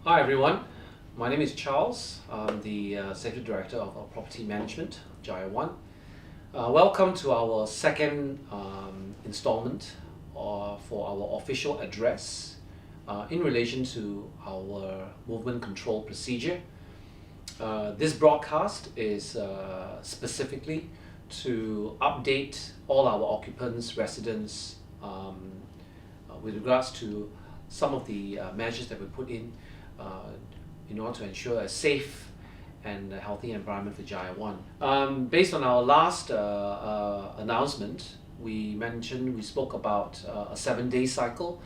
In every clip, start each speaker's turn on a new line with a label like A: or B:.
A: Hi everyone, my name is Charles. I'm the Executive Director of Property Management, Jaya One. Welcome to our second installment for our official address in relation to our movement control procedure. This broadcast is specifically to update all our occupants, residents with regards to some of the measures that we put in order to ensure a safe and a healthy environment for Jaya One. Based on our last announcement, we spoke about a 7-day cycle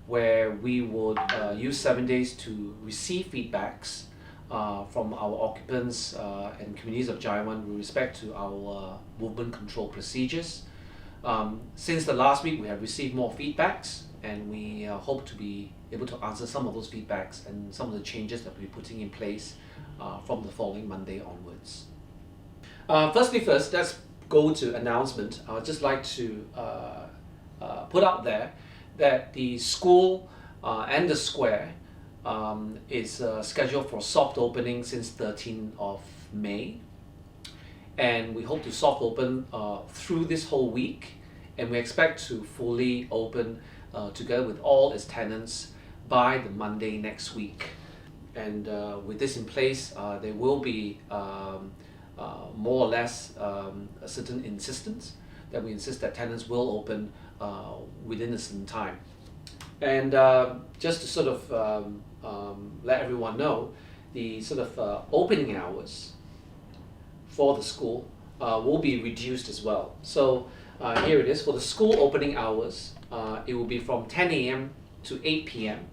A: where we would use 7 days to receive feedbacks from our occupants and communities of Jaya One with respect to our movement control procedures. Since the last week, we have received more feedbacks, and we hope to be able to answer some of those feedbacks and some of the changes that we'll be putting in place from the following Monday onwards. First, let's go to announcement. I would just like to put out there that the school and the square is scheduled for soft opening since 13th of May. And we hope to soft open through this whole week, and we expect to fully open together with all its tenants by the Monday next week. And with this in place, there will be more or less a certain insistence that we insist that tenants will open within a certain time. And just to sort of let everyone know, the sort of opening hours for the school will be reduced as well. So here it is. For the school opening hours, it will be from 10 a.m. to 8 p.m.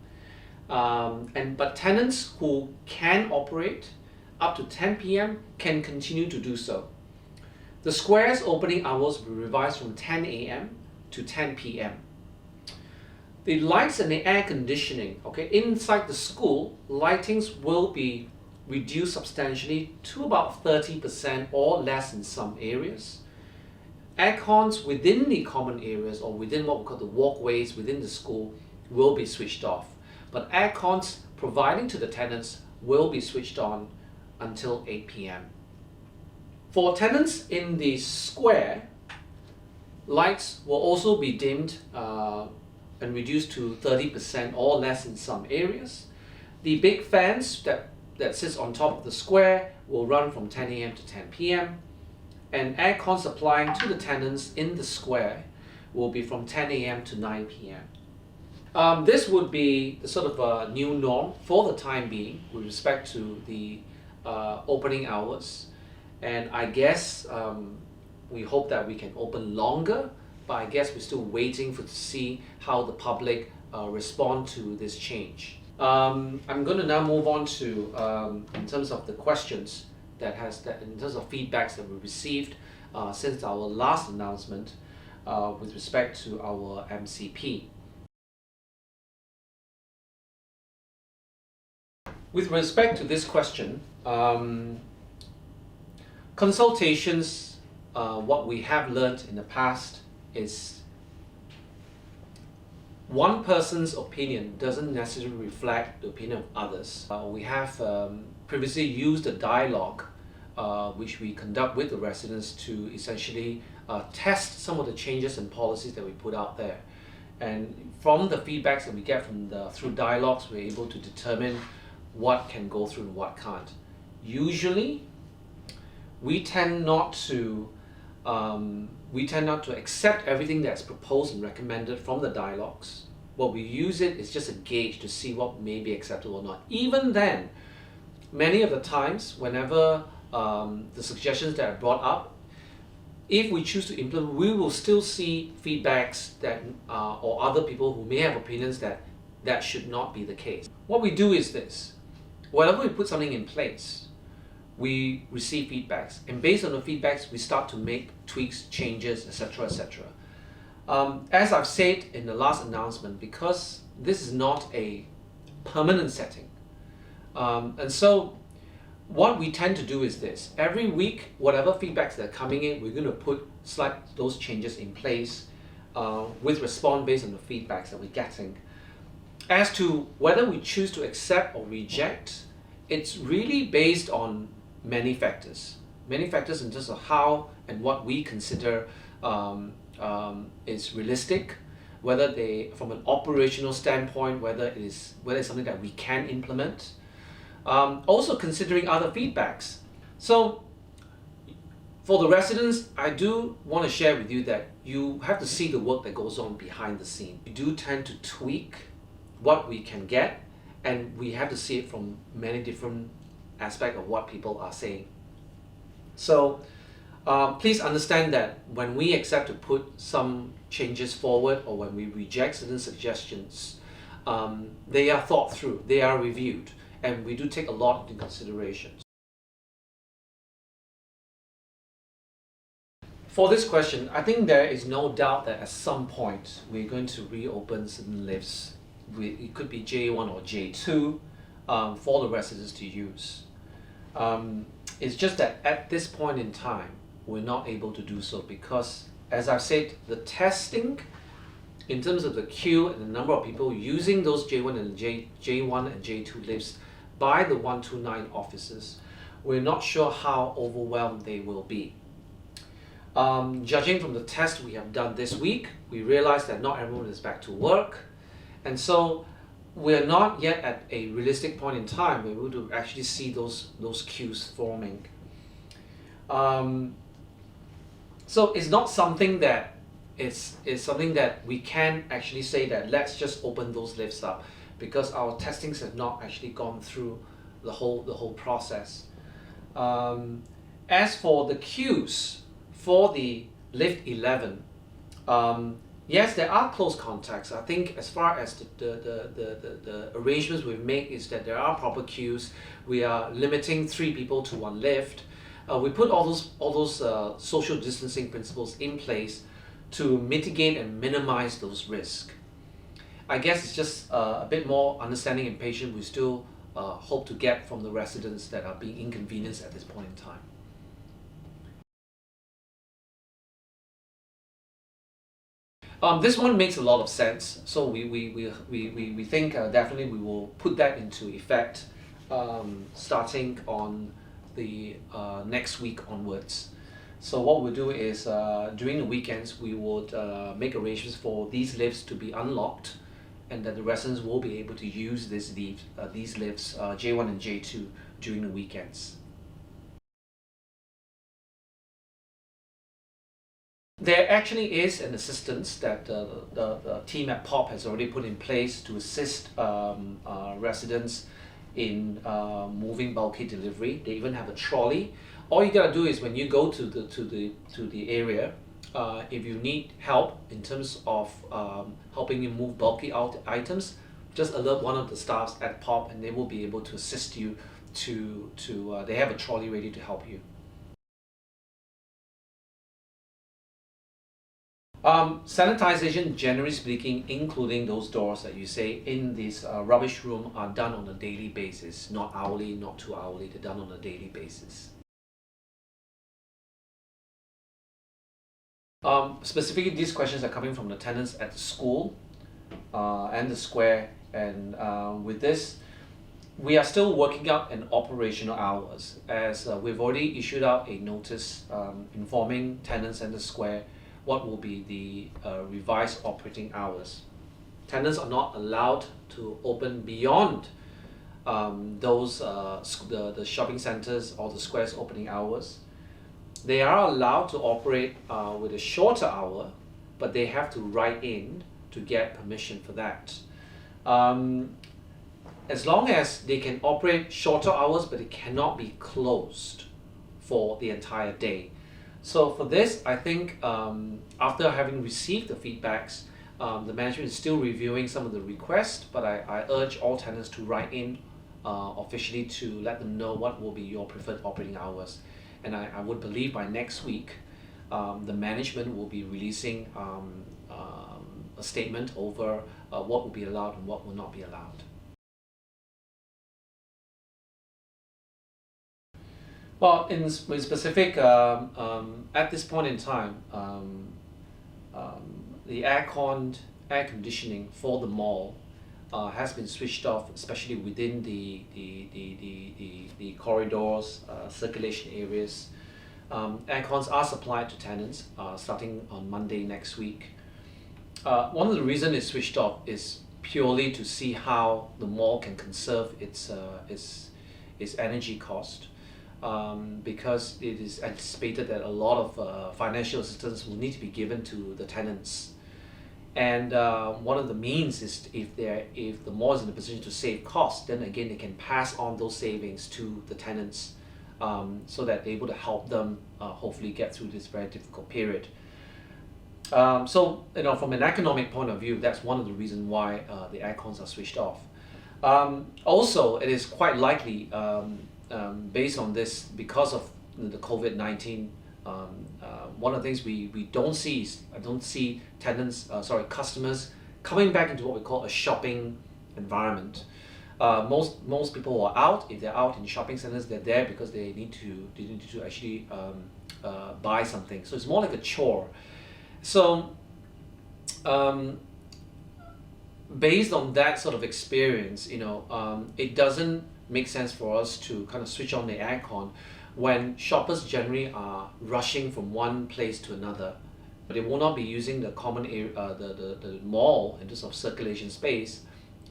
A: But tenants who can operate up to 10 p.m. can continue to do so. The square's opening hours will be revised from 10 a.m. to 10 p.m. The lights and the air conditioning, inside the school, lightings will be reduced substantially to about 30% or less in some areas. Aircons within the common areas or within what we call the walkways within the school will be switched off. But aircons providing to the tenants will be switched on until 8 p.m. For tenants in the square, lights will also be dimmed and reduced to 30% or less in some areas. The big fans that sits on top of the square will run from 10 a.m. to 10 p.m. and aircon supplying to the tenants in the square will be from 10 a.m. to 9 p.m. This would be the sort of a new norm for the time being with respect to the opening hours, and I guess we hope that we can open longer, but I guess we're still waiting to see how the public respond to this change. I'm going to now move on to in terms of the questions in terms of feedbacks that we received since our last announcement with respect to our MCP. With respect to this question, consultations, what we have learned in the past is one person's opinion doesn't necessarily reflect the opinion of others. We have previously used a dialogue which we conduct with the residents to essentially test some of the changes and policies that we put out there. And from the feedbacks that we get through dialogues, we're able to determine what can go through and what can't. Usually, we tend not to accept everything that's proposed and recommended from the dialogues. What we use it is just a gauge to see what may be acceptable or not. Even then, many of the times, whenever the suggestions that are brought up, if we choose to implement, we will still see feedbacks that or other people who may have opinions that should not be the case. What we do is this: whenever we put something in place, we receive feedbacks, and based on the feedbacks, we start to make tweaks, changes, etc., etc. As I've said in the last announcement, because this is not a permanent setting, and so what we tend to do is this: every week, whatever feedbacks that are coming in, we're going to put those changes in place with response based on the feedbacks that we're getting. As to whether we choose to accept or reject, it's really based on many factors. Many factors in terms of how and what we consider is realistic, whether they, from an operational standpoint, whether it's something that we can implement. Also considering other feedbacks. So for the residents, I do want to share with you that you have to see the work that goes on behind the scene. We do tend to tweak what we can get, and we have to see it from many different aspects of what people are saying. So please understand that when we accept to put some changes forward, or when we reject certain suggestions, they are thought through, they are reviewed, and we do take a lot into consideration. For this question, I think there is no doubt that at some point we're going to reopen certain lifts. It could be J1 or J2 for the residents to use. It's just that at this point in time, we're not able to do so because, as I've said, the testing in terms of the queue and the number of people using those J1 and J2 lifts by the 129 officers, we're not sure how overwhelmed they will be. Judging from the test we have done this week, we realize that not everyone is back to work, and so we're not yet at a realistic point in time where we're able to actually see those queues forming. So it's not something that it's something that we can actually say that let's just open those lifts up, because our testings have not actually gone through the whole process. As for the queues for the lift 11, yes, there are close contacts. I think as far as the arrangements we've made is that there are proper queues. We are limiting 3 people to 1 lift. We put all those social distancing principles in place to mitigate and minimize those risks. I guess it's just a bit more understanding and patience we still hope to get from the residents that are being inconvenienced at this point in time. This one makes a lot of sense, so we think definitely we will put that into effect starting on the next week onwards. So what we'll do is during the weekends we would make arrangements for these lifts to be unlocked, and that the residents will be able to use these lifts, J1 and J2, during the weekends. There actually is an assistance that the team at POP has already put in place to assist residents in moving bulky delivery. They even have a trolley. All you gotta do is when you go to the area, if you need help in terms of helping you move bulky items, just alert one of the staffs at POP, and they will be able to assist you. They have a trolley ready to help you. Sanitization, generally speaking, including those doors that you say in this rubbish room, are done on a daily basis, not hourly, not 2 hourly. They're done on a daily basis. Specifically, these questions are coming from the tenants at the school and the square, and with this, we are still working out an operational hours, as we've already issued out a notice informing tenants and the square what will be the revised operating hours. Tenants are not allowed to open beyond the shopping centers or the square's opening hours. They are allowed to operate with a shorter hour, but they have to write in to get permission for that. As long as they can operate shorter hours, but it cannot be closed for the entire day. So for this, I think after having received the feedbacks, the management is still reviewing some of the requests, but I urge all tenants to write in officially to let them know what will be your preferred operating hours. And I would believe by next week, the management will be releasing a statement over what will be allowed and what will not be allowed. Well, in specific, at this point in time, the air conditioning for the mall has been switched off, especially within the corridors, circulation areas. Aircons are supplied to tenants starting on Monday next week. One of the reasons it's switched off is purely to see how the mall can conserve its energy cost, because it is anticipated that a lot of financial assistance will need to be given to the tenants. And one of the means is if the mall is in a position to save costs, then again they can pass on those savings to the tenants, so that they're able to help them hopefully get through this very difficult period. So from an economic point of view, that's one of the reasons why the aircons are switched off. Also, it is quite likely, based on this, because of the COVID-19. One of the things we don't see is I don't see customers coming back into what we call a shopping environment. Most people are out. If they're out in shopping centers, they're there because they need to actually buy something. So it's more like a chore. So based on that sort of experience, it doesn't make sense for us to kind of switch on the aircon when shoppers generally are rushing from one place to another. But they will not be using the common area, the mall in terms of circulation space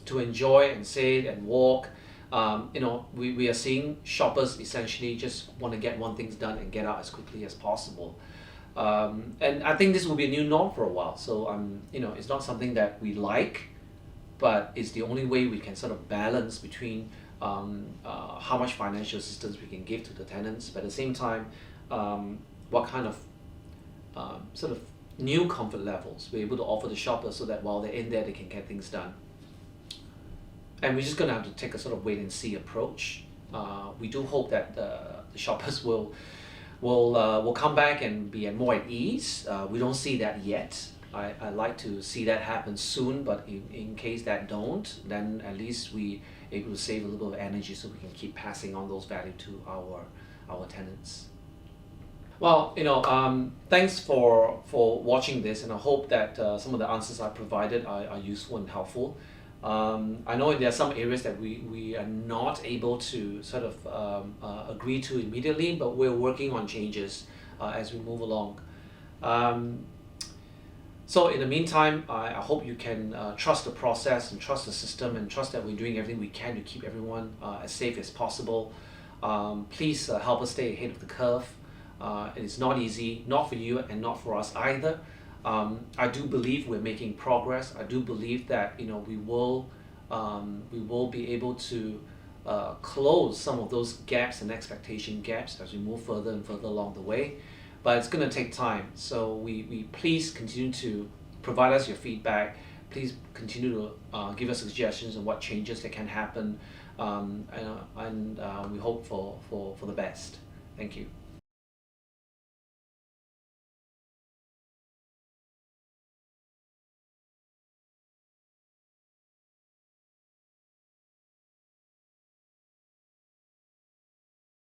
A: to enjoy and sit and walk. We are seeing shoppers essentially just want to get one thing done and get out as quickly as possible. And I think this will be a new norm for a while. So it's not something that we like, but it's the only way we can sort of balance between how much financial assistance we can give to the tenants, but at the same time, what kind of sort of new comfort levels we're able to offer the shoppers so that while they're in there, they can get things done. And we're just going to have to take a sort of wait and see approach. We do hope that the shoppers will come back and be more at ease. We don't see that yet. I like to see that happen soon, but in case that don't, then at least we able to save a little bit of energy so we can keep passing on those value to our tenants. Well, thanks for watching this, and I hope that some of the answers I provided are useful and helpful. I know there are some areas that we are not able to sort of agree to immediately, but we're working on changes as we move along. So in the meantime, I hope you can trust the process and trust the system and trust that we're doing everything we can to keep everyone as safe as possible. Please help us stay ahead of the curve. It is not easy, not for you and not for us either. I do believe we're making progress. I do believe that we will be able to close some of those gaps and expectation gaps as we move further and further along the way. But it's going to take time. So we please continue to provide us your feedback. Please continue to give us suggestions on what changes that can happen, and we hope for the best. Thank you.